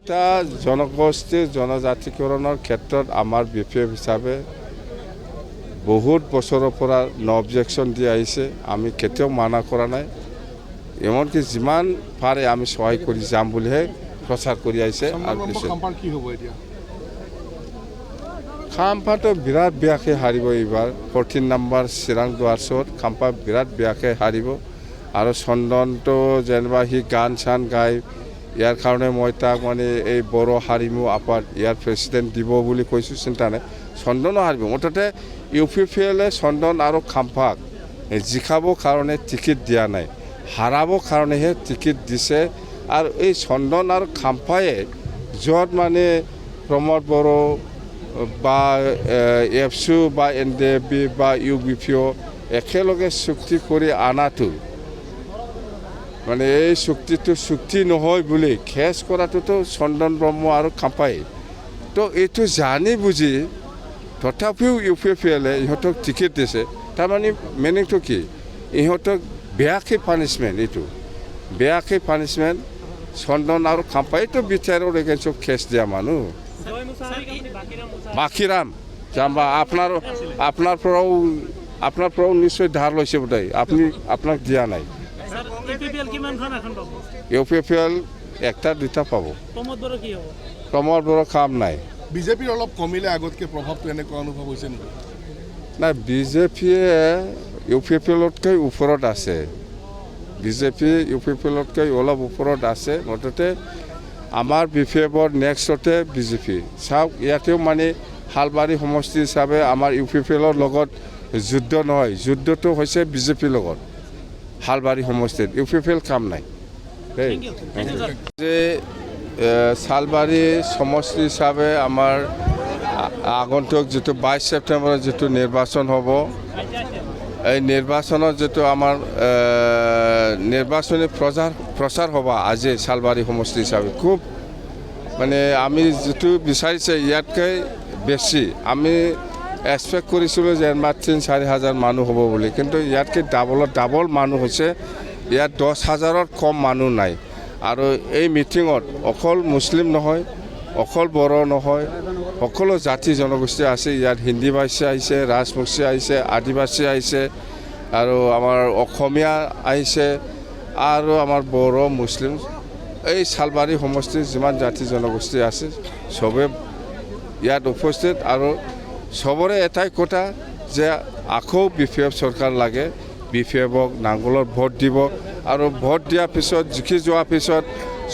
এটা জনগোষ্ঠীৰ জনজাতিকৰণৰ ক্ষেত্ৰত আমাৰ BPF হিচাপে বহুত বছৰৰ পৰা অবজেকশ্যন দি আহিছে। আমি কেতিয়াও মানা কৰা নাই, এমনকি যিমান পাৰে আমি সহায় কৰি যাম বুলিহে প্ৰচাৰ কৰি আহিছে। খাম্পাটো বিৰাট বেয়াকৈ হাৰিব এইবাৰ। 14 নম্বৰ চিৰাং দুৱাৰছত খাম্পা বিৰাট বেয়াকৈ হাৰিব। আৰু চন্দনটো যেনিবা সি গান চান গায়, ইয়াৰ কাৰণে মই তাক মানে এই বড়ো হাৰিমু আপাত ইয়াৰ প্ৰেচিডেণ্ট দিব বুলি কৈছোঁ, চিন্তা নাই। চন্দনো হাৰিব। মুঠতে UPPL চন্দন আৰু খাম্পাক জিকাবৰ কাৰণে টিকেট দিয়া নাই, হাৰাবৰ কাৰণেহে টিকেট দিছে। আৰু এই চন্দন আৰু খাম্পাই য'ত মানে প্ৰমোদ বড়ো বা AFSU বা NDFB বা UBPO একেলগে চুক্তি কৰি আনাটো মানে এই চুক্তিটো চুক্তি নহয় বুলি খেচ কৰাটোতো চন্দন ব্ৰহ্ম আৰু খাম্পাই। তো এইটো জানি বুজি তথাপিও UPPL ইহঁতক টিকেট দিছে। তাৰমানে মিনিংটো কি, ইহঁতক বেয়াকৈ পানিছমেণ্ট, এইটো বেয়াকৈ পানিছমেণ্ট। চন্দন আৰু খাম্পাইতো বিচাৰৰ এগেইনষ্টত কেছ দিয়া মানুহ। বাকিৰাম যাম্বা আপোনাৰ পৰাও নিশ্চয় ধাৰ লৈছে বোধ হয়, আপোনাক দিয়া নাই। UPPL একটা দুটা পাব। প্ৰমোদ বড়ো কাম নাই। বিজেপিৰ অলপ কমিলে আগতকৈ প্ৰভাৱটো এনেকুৱা অনুভৱ হৈছে নেকি? নাই, বিজেপিয়ে UPPLতকৈ ওপৰত আছে। বিজেপি UPPLতকৈ অলপ ওপৰত আছে। মুঠতে আমাৰ BPFৰ নেক্সটতে বিজেপি। চাওক, ইয়াতেও মানে শালবাৰী সমষ্টি হিচাপে আমাৰ UPPLৰ লগত যুদ্ধ নহয়, যুদ্ধটো হৈছে বিজেপিৰ লগত। শালবাৰী সমষ্টিত UPPL কাম নাই। যে শালবাৰী সমষ্টি হিচাপে আমাৰ আগন্তুক যিটো 22 ছেপ্টেম্বৰত যিটো নিৰ্বাচন হ'ব, এই নিৰ্বাচনত যিটো আমাৰ নিৰ্বাচনী প্ৰচাৰ হ'ব আজি শালবাৰী সমষ্টি হিচাপে খুব মানে আমি যিটো বিচাৰিছে ইয়াতকৈ বেছি আমি এক্সপেক্ট কৰিছিলোঁ যে 3-4 হাজাৰ মানুহ হ'ব বুলি, কিন্তু ইয়াতকৈ ডাবল মানুহ হৈছে। ইয়াত 10,000ত কম মানুহ নাই। আৰু এই মিটিঙত অকল মুছলিম নহয়, অকল বড়ো নহয়, সকলো জাতি জনগোষ্ঠী আছে। ইয়াত হিন্দী ভাষী আহিছে, ৰাজবংশী আহিছে, আদিবাসী আহিছে, আৰু আমাৰ অসমীয়া আহিছে, আৰু আমাৰ বড়ো মুছলিম এই শালবাৰী সমষ্টিৰ যিমান জাতি জনগোষ্ঠী আছে চবে ইয়াত উপস্থিত। আৰু চবৰে এটাই কথা যে আকৌ BPF চৰকাৰ লাগে, BPFক নাঙলত ভোট দিব। আৰু ভোট দিয়াৰ পিছত জিকি যোৱাৰ পিছত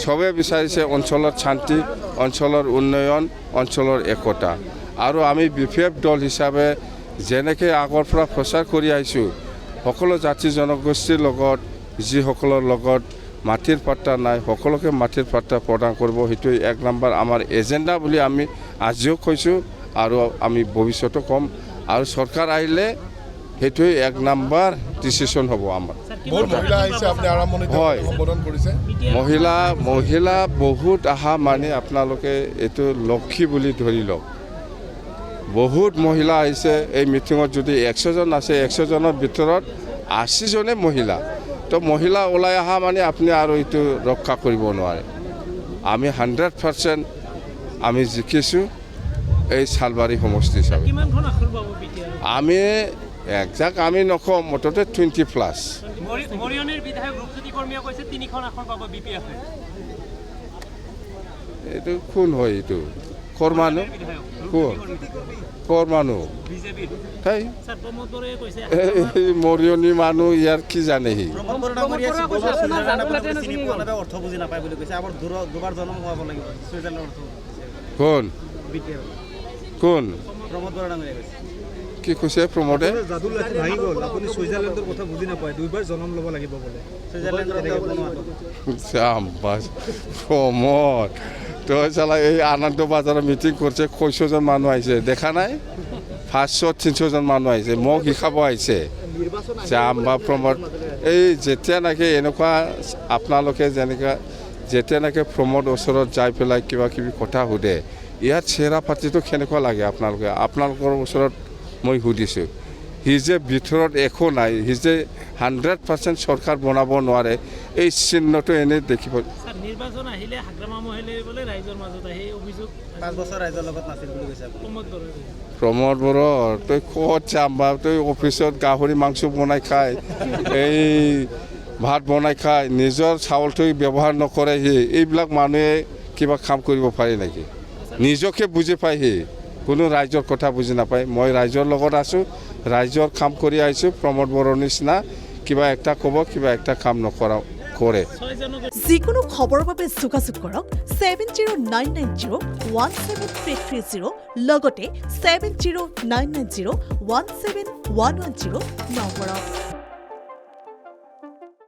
চবে বিচাৰিছে অঞ্চলত শান্তি, অঞ্চলৰ উন্নয়ন, অঞ্চলৰ একতা। আৰু আমি BPF দল হিচাপে যেনেকৈ আগৰ পৰা প্ৰচাৰ কৰি আহিছোঁ, সকলো জাতি জনগোষ্ঠীৰ লগত যিসকলৰ লগত মাটিৰ পাত্তা নাই সকলোকে মাটিৰ পাত্তা প্ৰদান কৰিব, সেইটোৱে 1 নম্বৰ আমাৰ এজেণ্ডা বুলি আমি আজিও কৈছোঁ আৰু আমি ভৱিষ্যতো ক'ম। আৰু চৰকাৰ আহিলে সেইটোৱে 1 নম্বৰ ডিচিশ্যন হ'ব আমাৰ। হয়, মহিলা বহুত অহা মানে আপোনালোকে এইটো লক্ষী বুলি ধৰি লওক। বহুত মহিলা আহিছে এই মিটিঙত। যদি 100 জন আছে, 100 জনৰ ভিতৰত 80 জনে মহিলা। তো মহিলা ওলাই অহা মানে আপুনি আৰু এইটো ৰক্ষা কৰিব নোৱাৰে। আমি 100% আমি জিকিছোঁ এই শালবাৰী সমষ্টি হিচাপে। আমি একজাক্ট আমি নকওঁ, মুঠতে 20+। এইটো কোন হয়? এইটো কৰ মানুহ? কৰ মানুহ? মৰিয়নী মানুহ, ইয়াৰ কি জানে সি? কোন কোন কি কৈছে প্ৰমোদে? প্ৰমোদ তই চালা এই আনন্দ বাজাৰৰ মিটিং কৰিছে, 600 জন মানুহ আহিছে, দেখা নাই? 500-300 জন মানুহ আহিছে, মোক শিকাব আহিছে। যাম বা প্ৰমোদ এই যেতিয়া নেকি এনেকুৱা আপোনালোকে যেনেকৈ যেতিয়া নেকি প্ৰমোদ ওচৰত যাই পেলাই কিবা কিবি কথা সোধে, ইয়াত চেহেৰা পাতিটো কেনেকুৱা লাগে আপোনালোকৰ ওচৰত মই সুধিছোঁ। সি যে ভিতৰত একো নাই, সি যে 100% চৰকাৰ বনাব নোৱাৰে, এই চিহ্নটো এনেই দেখিব। স্যাৰ নিৰ্বাচন আহিলে হাগ্ৰামা মহিলে বলে ৰাইজৰ মাজত আহি অভিযোগ 5 বছৰ ৰাইজৰ লগত নাছিল বুলি কৈছে আপুনি। প্ৰমোদ বড়োৱে। প্ৰমোদ বড়ো তই ক'ত যাম বা তই অফিচত গাহৰি মাংস বনাই খাই, এই ভাত বনাই খাই, নিজৰ চাউলটো ব্যৱহাৰ নকৰে সি। এইবিলাক মানুহে কিবা কাম কৰিব পাৰে নেকি? নিজকে বুজি পায় সি, কোনো ৰাইজৰ কথা বুজি নাপায়। মই ৰাইজৰ লগত আছোঁ, ৰাইজৰ কাম কৰি আহিছোঁ। প্ৰমোদ বড়োৰ নিচিনা কিবা একটা ক'ব, কিবা একটা কাম নকৰা কৰে। যিকোনো খবৰৰ বাবে যোগাযোগ কৰক 7099017330 লগতে 7099017110 নম্বৰত।